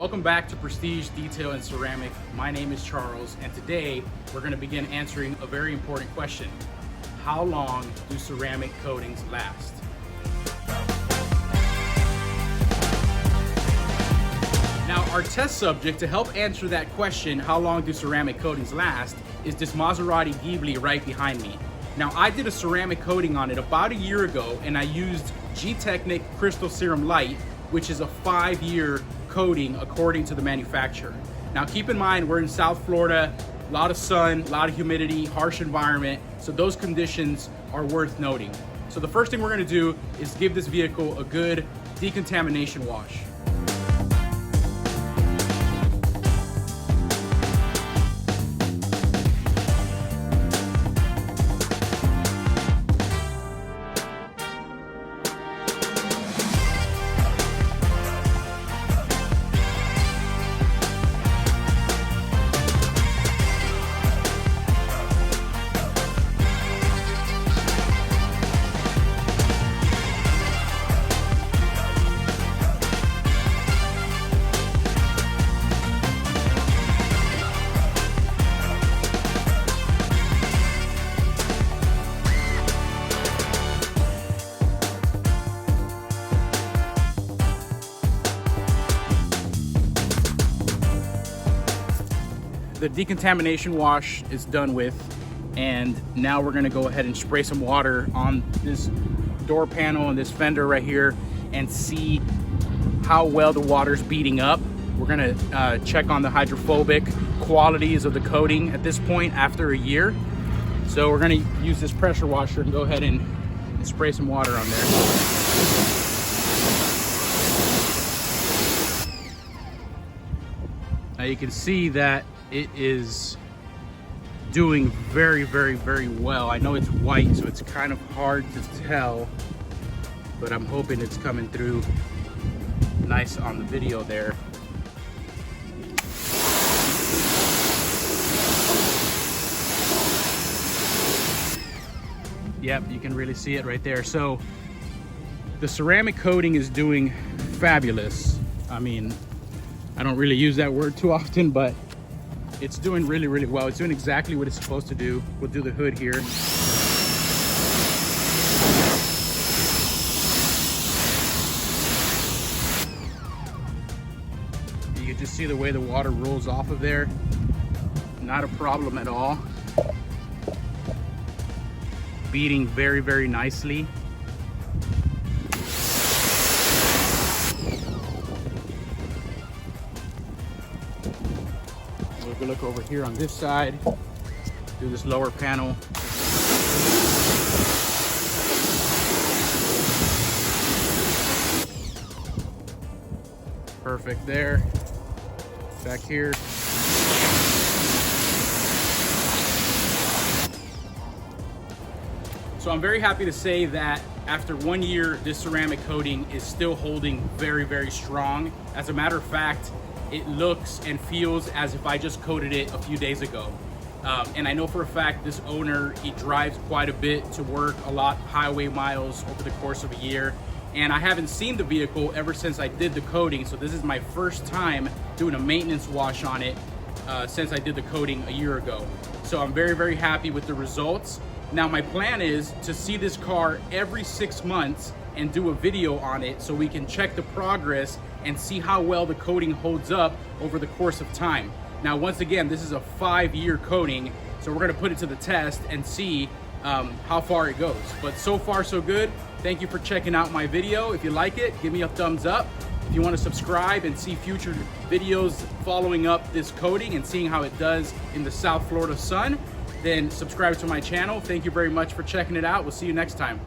Welcome back to Prestige Detail and Ceramic. My name is Charles, and today we're going to begin answering a very important question. How long do ceramic coatings last? Now, our test subject to help answer that question, how long do ceramic coatings last, is this Maserati Ghibli right behind me. Now, I did a ceramic coating on it about a year ago, and I used Gtechniq Crystal Serum Light, which is a 5-year coating according to the manufacturer. Now keep in mind, we're in South Florida, a lot of sun, a lot of humidity, harsh environment, so those conditions are worth noting. So the first thing we're gonna do is give this vehicle a good decontamination wash. The decontamination wash is done with, and now we're gonna go ahead and spray some water on this door panel and this fender right here and see how well the water's beading up. We're gonna check on the hydrophobic qualities of the coating at this point after a year. So we're gonna use this pressure washer and go ahead and spray some water on there. Now you can see that it is doing very, very, very well. I know it's white, so it's kind of hard to tell, but I'm hoping it's coming through nice on the video there. Yep, you can really see it right there. So the ceramic coating is doing fabulous. I mean, I don't really use that word too often, but it's doing really, really well. It's doing exactly what it's supposed to do. We'll do the hood here. You can just see the way the water rolls off of there. Not a problem at all. Beading very, very nicely. We'll look over here on this side, do this lower panel. Perfect there. Back here. So I'm very happy to say that after 1 year, this ceramic coating is still holding very, very strong. As a matter of fact, it looks and feels as if I just coated it a few days ago. And I know for a fact this owner, he drives quite a bit to work, a lot highway miles over the course of a year. And I haven't seen the vehicle ever since I did the coating. So this is my first time doing a maintenance wash on it since I did the coating a year ago. So I'm very, very happy with the results. Now my plan is to see this car every 6 months and do a video on it so we can check the progress and see how well the coating holds up over the course of time. Now, once again, this is a 5-year coating, so we're gonna put it to the test and see how far it goes. But so far, so good. Thank you for checking out my video. If you like it, give me a thumbs up. If you wanna subscribe and see future videos following up this coating and seeing how it does in the South Florida sun, then subscribe to my channel. Thank you very much for checking it out. We'll see you next time.